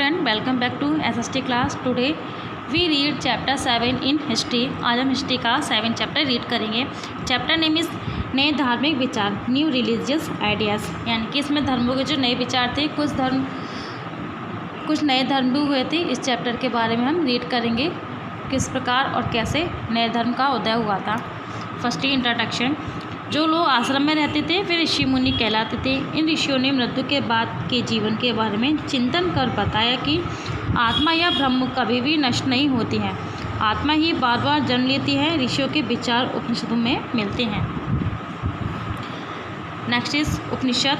Student, welcome back to SST class. Today we read chapter 7 in history. आज हम history का 7 chapter read करेंगे। Chapter name is नए धार्मिक विचार, न्यू रिलीजियस आइडियाज़। यानी कि इसमें धर्मों के जो नए विचार थे, कुछ नए धर्म भी हुए थे। इस चैप्टर के बारे में हम रीड करेंगे, किस प्रकार और कैसे नए धर्म का उदय हुआ था। Firstly introduction. जो लोग आश्रम में रहते थे वे ऋषि मुनि कहलाते थे। इन ऋषियों ने मृत्यु के बाद के जीवन के बारे में चिंतन कर बताया कि आत्मा या ब्रह्म कभी भी नष्ट नहीं होती है, आत्मा ही बार बार जन्म लेती है। ऋषियों के विचार उपनिषदों में मिलते हैं। नेक्स्ट इज उपनिषद।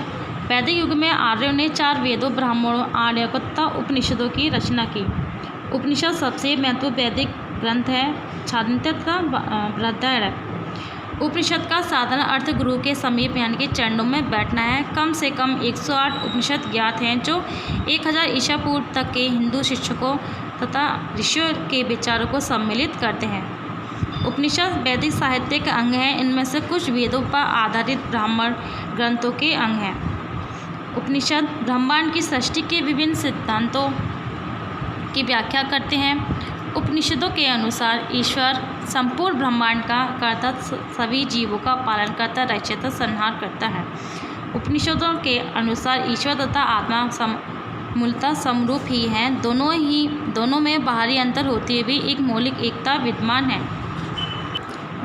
वैदिक युग में आर्यों ने 4 वेदों, ब्राह्मणों, आर्यों तथा उपनिषदों की रचना की। उपनिषद सबसे महत्वपूर्ण वैदिक ग्रंथ है। छांदोग्य तथा बृहदारण्यक। उपनिषद का साधारण अर्थ गुरु के समीप यानी कि चरणों में बैठना है। कम से कम 108 उपनिषद ज्ञात हैं जो 1000 ईसा पूर्व तक के हिंदू शिक्षकों तथा ऋषियों के विचारों को सम्मिलित करते हैं। उपनिषद वैदिक साहित्य के अंग हैं। इनमें से कुछ वेदों पर आधारित ब्राह्मण ग्रंथों के अंग हैं। उपनिषद ब्रह्मांड की सृष्टि के विभिन्न सिद्धांतों की व्याख्या करते हैं। उपनिषदों के अनुसार ईश्वर संपूर्ण ब्रह्मांड का कर्ता, सभी जीवों का पालन करता, रचयिता, संहार करता है। उपनिषदों के अनुसार ईश्वर तथा आत्मा मूलतः समरूप ही हैं। दोनों में बाहरी अंतर होते हुए भी एक मौलिक एकता विद्यमान है।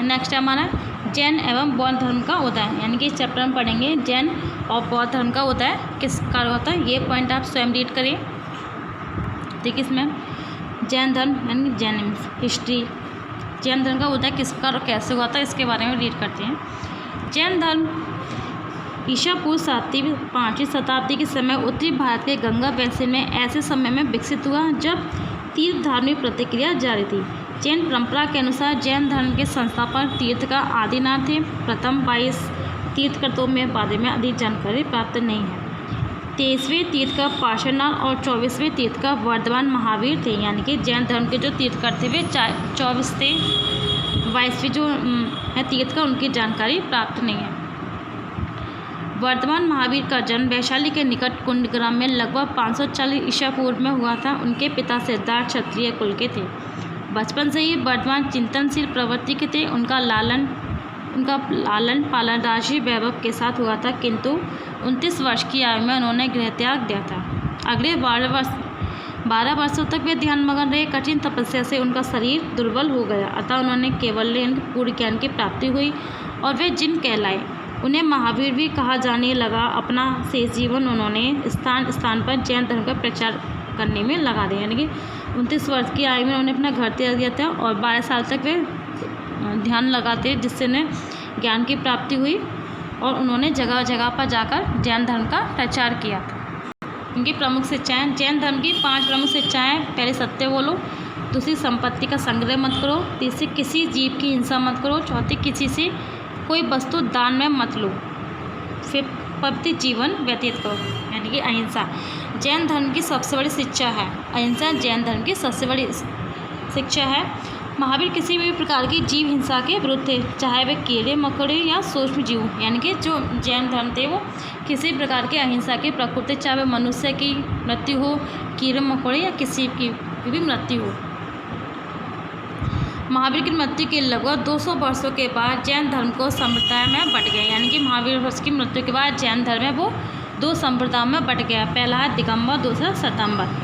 नेक्स्ट हमारा जैन एवं बौद्ध धर्म का उदय, यानी कि इस चैप्टर में पढ़ेंगे जैन और बौद्ध धर्म का उदय किस कारण होता है। ये पॉइंट आप स्वयं रीड करिए। देखिए इसमें जैन धर्म यानी जैन हिस्ट्री, जैन धर्म का उदय किस प्रकार और कैसे हुआ था इसके बारे में रीड करते हैं। जैन धर्म ईसा पूर्व 5वीं शताब्दी के समय उत्तरी भारत के गंगा बेसिन में ऐसे समय में विकसित हुआ जब तीर्थ धार्मिक प्रतिक्रिया जारी थी। जैन परंपरा के अनुसार जैन धर्म के संस्थापक तीर्थ का आदिनाथ थे। प्रथम 22 तीर्थकर्ताओं में बारे में अधिक जानकारी प्राप्त नहीं है। 23वें तीर्थ का पार्श्वनाथ और 24वें तीर्थ का वर्धमान महावीर थे। यानी कि जैन धर्म के जो तीर्थकर थे वे 24 थे। 22वें जो है तीर्थ का उनकी जानकारी प्राप्त नहीं है। वर्धमान महावीर का जन्म वैशाली के निकट कुंडग्राम में लगभग 540 ईसा पूर्व में हुआ था। उनके पिता सिद्धार्थ क्षत्रिय कुल के थे। बचपन से ही वर्धमान चिंतनशील प्रवृत्ति के थे। उनका लालन पालन राजसी वैभव के साथ हुआ था, किंतु 29 वर्ष की आयु में उन्होंने गृह त्याग दिया था। अगले 12 वर्षों तक वे ध्यान मगन रहे। कठिन तपस्या से उनका शरीर दुर्बल हो गया, अतः उन्होंने केवल पूर्ण ज्ञान की प्राप्ति हुई और वे जिन कहलाए। उन्हें महावीर भी कहा जाने लगा। अपना शेष जीवन उन्होंने स्थान स्थान पर जैन धर्म का प्रचार करने में लगा दिया। यानी कि 29 वर्ष की आयु में उन्होंने अपना घर त्याग दिया था और 12 साल तक वे ध्यान लगाते, जिससे उन्हें ज्ञान की प्राप्ति हुई और उन्होंने जगह जगह पर जाकर जैन धर्म का प्रचार किया था। इनकी प्रमुख शिक्षाएँ, जैन धर्म की 5 प्रमुख शिक्षाएँ। पहले सत्य बोलो, दूसरी संपत्ति का संग्रह मत करो, तीसरी किसी जीव की हिंसा मत करो, चौथी किसी से कोई वस्तु दान में मत लो, फिर पवित्र जीवन व्यतीत करो, यानी कि अहिंसा जैन धर्म की सबसे बड़ी शिक्षा है। अहिंसा जैन धर्म की सबसे बड़ी शिक्षा है। महावीर किसी भी प्रकार की जीव हिंसा के विरुद्ध थे, चाहे वे कीड़े मकोड़े या सूक्ष्म जीव। यानी कि जो जैन धर्म थे वो किसी प्रकार के अहिंसा की प्रकृति, चाहे वे मनुष्य की मृत्यु हो, कीड़े मकोड़े या किसी की भी मृत्यु हो। महावीर की मृत्यु के लगभग 200 वर्षों के बाद जैन धर्म को संप्रदाय में बंट गया। यानी कि महावीर की मृत्यु के बाद जैन धर्म है वो 2 संप्रदायों में बंट गया। पहला है दिगंबर, दूसरा श्वेतांबर।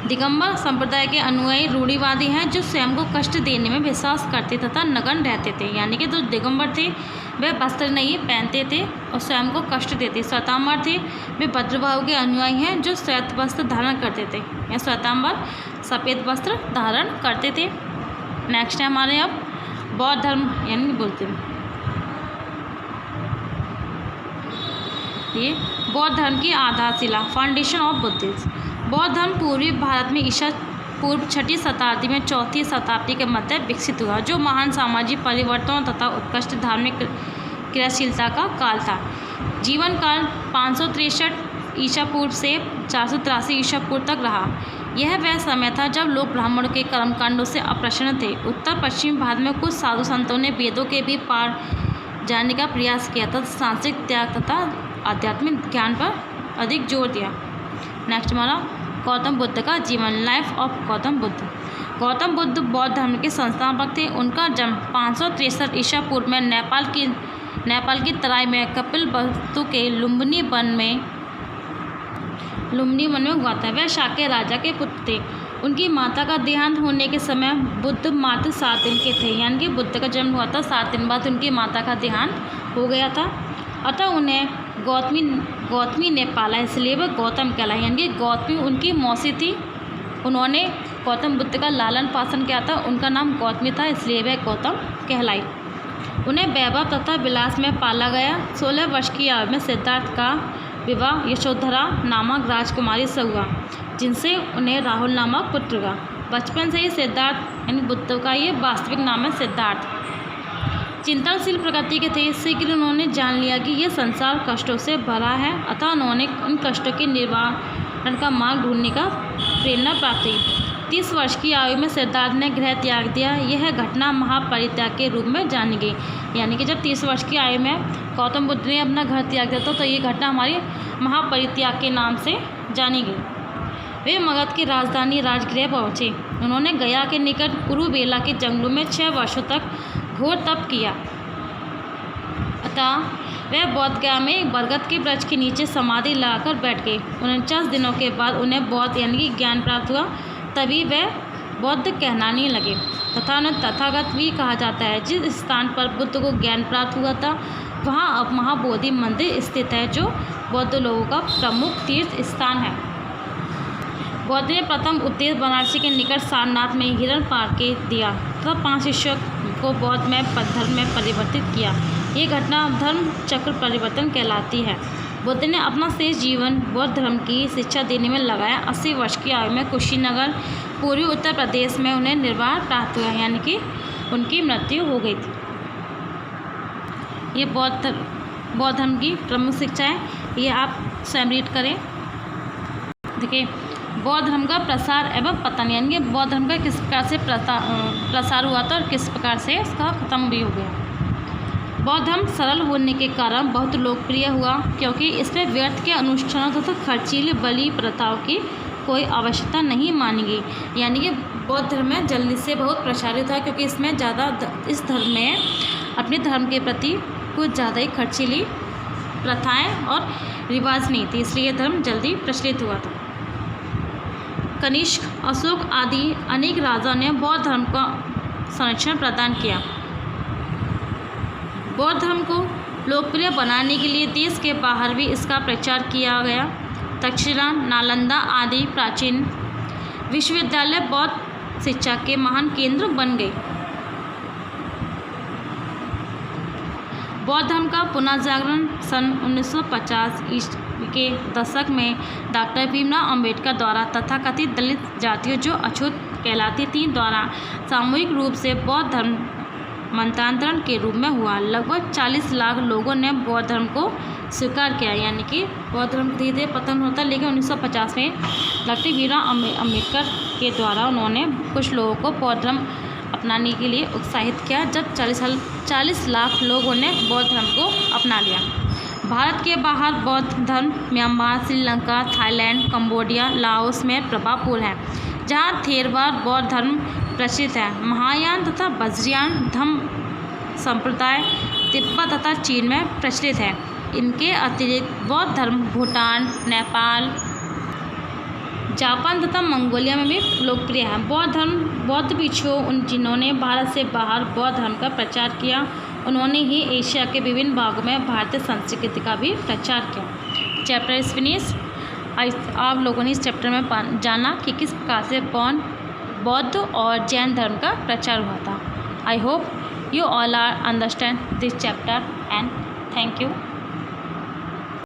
दिगंबर संप्रदाय के अनुयायी रूढ़िवादी हैं जो स्वयं को कष्ट देने में विश्वास करते तथा नग्न रहते थे। यानी कि जो दिगंबर थे वे वस्त्र नहीं पहनते थे और स्वयं को कष्ट देते। श्वेतांबर थे वे भद्रभाव के अनुयायी हैं जो श्वेत वस्त्र धारण करते थे, या श्वेतांबर सफ़ेद वस्त्र धारण करते थे। नेक्स्ट है हमारे अब बौद्ध धर्म, यानी बोलते हैं ये बौद्ध धर्म की आधारशिला, फाउंडेशन ऑफ बुद्धिज्म। बौद्ध धर्म पूर्वी भारत में ईसा पूर्व 6वीं शताब्दी में 4वीं शताब्दी के मध्य विकसित हुआ, जो महान सामाजिक परिवर्तनों तथा उत्कृष्ट धार्मिक क्रियाशीलता का काल था। जीवन काल 563 ईसा पूर्व से 483 ईसा पूर्व तक रहा। यह वह समय था जब लोग ब्राह्मणों के कर्मकांडों से अप्रसन्न थे। उत्तर पश्चिम भारत में कुछ साधु संतों ने वेदों के भी पार जानने का प्रयास किया था, सांसारिक त्याग तथा आध्यात्मिक ज्ञान पर अधिक जोर दिया। नेक्स्ट हमारा गौतम बुद्ध का जीवन, लाइफ ऑफ गौतम बुद्ध। गौतम बुद्ध बौद्ध धर्म के संस्थापक थे। उनका जन्म 563 ईसा पूर्व में नेपाल की तराई में कपिलवस्तु के लुम्बिनी वन में हुआ था। वह शाक्य राजा के पुत्र थे। उनकी माता का देहांत होने के समय बुद्ध मात्र 7 दिन के थे, यानी कि बुद्ध का जन्म हुआ था 7 दिन बाद उनकी माता का देहांत हो गया था। अतः उन्हें गौतमी ने पाला, इसलिए वह गौतम कहलाए, यानी कि गौतमी उनकी मौसी थी। उन्होंने गौतम बुद्ध का लालन पालन किया था, उनका नाम गौतमी था, इसलिए वह गौतम कहलाई। उन्हें वैभव तथा विलास में पाला गया। 16 वर्ष की आयु में सिद्धार्थ का विवाह यशोधरा नामक राजकुमारी से हुआ, जिनसे उन्हें राहुल नामक पुत्र हुआ। बचपन से ही सिद्धार्थ यानी बुद्ध का ये वास्तविक नाम है सिद्धार्थ चिंतनशील प्रकृति के थे। शीघ्र उन्होंने जान लिया कि यह संसार कष्टों से भरा है, अतः उन्होंने इन कष्टों के निवारण का मार्ग ढूंढने का प्रेरणा प्राप्त हुई। 30 वर्ष की आयु में सिद्धार्थ ने गृह त्याग दिया। यह घटना महापरित्याग के रूप में जानी गई, यानी कि जब 30 वर्ष की आयु में गौतम बुद्ध ने अपना घर त्याग दिया तो ये घटना हमारी महापरित्याग के नाम से जानी गई। वे मगध की राजधानी राजगृह पहुँचे। उन्होंने गया के निकट कुरुबेला के जंगलों में 6 वर्षों तक घोर तप किया। अतः वह बोध गया में बरगद के वृक्ष के नीचे समाधि लगाकर बैठ गए। 49 दिनों के बाद उन्हें बौद्ध यानी कि ज्ञान प्राप्त हुआ, तभी वह बौद्ध कहलाने लगे तथा उन्हें तथागत भी कहा जाता है। जिस स्थान पर बुद्ध को ज्ञान प्राप्त हुआ था वहाँ अब महाबोधि मंदिर स्थित है, जो बौद्ध लोगों का प्रमुख तीर्थ स्थान है। बौद्ध ने प्रथम उपदेश बनारसी के निकट सारनाथ में हिरण पार के दिया तथा 5 शिष्यों को बौद्ध में धर्म में परिवर्तित किया। ये घटना धर्म चक्र परिवर्तन कहलाती है। बुद्ध ने अपना शेष जीवन बौद्ध धर्म की शिक्षा देने में लगाया। 80 वर्ष की आयु में कुशीनगर पूर्वी उत्तर प्रदेश में उन्हें निर्वाण प्राप्त हुआ, यानी कि उनकी मृत्यु हो गई थी। ये बौद्ध धर्म की प्रमुख शिक्षा है, ये आप स्वयं रीड करें। देखिए, बौद्ध धर्म का प्रसार एवं पतन, यानी कि बौद्ध धर्म का किस प्रकार से प्रसार हुआ था और किस प्रकार से इसका खत्म भी हो गया। बौद्ध धर्म सरल होने के कारण बहुत लोकप्रिय हुआ, क्योंकि इसमें व्यर्थ के अनुष्ठानों तथा खर्चीली बलि प्रथाओं की कोई आवश्यकता नहीं मानी गई। यानी कि बौद्ध धर्म में जल्दी से बहुत प्रसारित हुआ, क्योंकि इसमें ज़्यादा इस धर्म में अपने धर्म के प्रति कुछ ज़्यादा ही खर्चीली प्रथाएं और रिवाज नहीं थी, इसलिए यह धर्म जल्दी प्रचलित हुआ था। कनिष्क, अशोक आदि अनेक राजाओं ने बौद्ध धर्म का संरक्षण प्रदान किया। बौद्ध धर्म को लोकप्रिय बनाने के लिए देश के बाहर भी इसका प्रचार किया गया। तक्षशिला, नालंदा आदि प्राचीन विश्वविद्यालय बौद्ध शिक्षा के महान केंद्र बन गए। बौद्ध धर्म का पुनर्जागरण सन 1950 ईस्वी के दशक में डॉक्टर भीमराव अंबेडकर द्वारा तथाकथित दलित जातियों जो अछूत कहलाती थीं द्वारा सामूहिक रूप से बौद्ध धर्म मतांतरण के रूप में हुआ। लगभग 40 लाख लोगों ने बौद्ध धर्म को स्वीकार किया, यानी कि बौद्ध धर्म धीरे धीरे पतन होता, लेकिन 1950 में डॉक्टर भीमराव अंबेडकर के द्वारा उन्होंने कुछ लोगों को बौद्ध धर्म अपनाने के लिए उत्साहित किया। जब 40 लाख लोगों ने बौद्ध धर्म को अपना लिया। भारत के बाहर बौद्ध धर्म Myanmar, Sri Lanka, Thailand, Cambodia, Laos में प्रभावपूर्ण है, जहाँ थेरवाद बौद्ध धर्म प्रचलित है। महायान तथा वज्रयान धर्म संप्रदाय तिब्बत तथा चीन में प्रचलित है। इनके अतिरिक्त बौद्ध धर्म भूटान, नेपाल, जापान तथा मंगोलिया में भी लोकप्रिय है। बौद्ध भिक्षुओं जिन्होंने भारत से बाहर बौद्ध धर्म का प्रचार किया, उन्होंने ही एशिया के विभिन्न भागों में भारतीय संस्कृति का भी प्रचार किया। Chapter is finish. आप लोगों ने इस चैप्टर में जाना कि किस प्रकार से बौद्ध और जैन धर्म का प्रचार हुआ था। I hope you all are understand this chapter and thank you.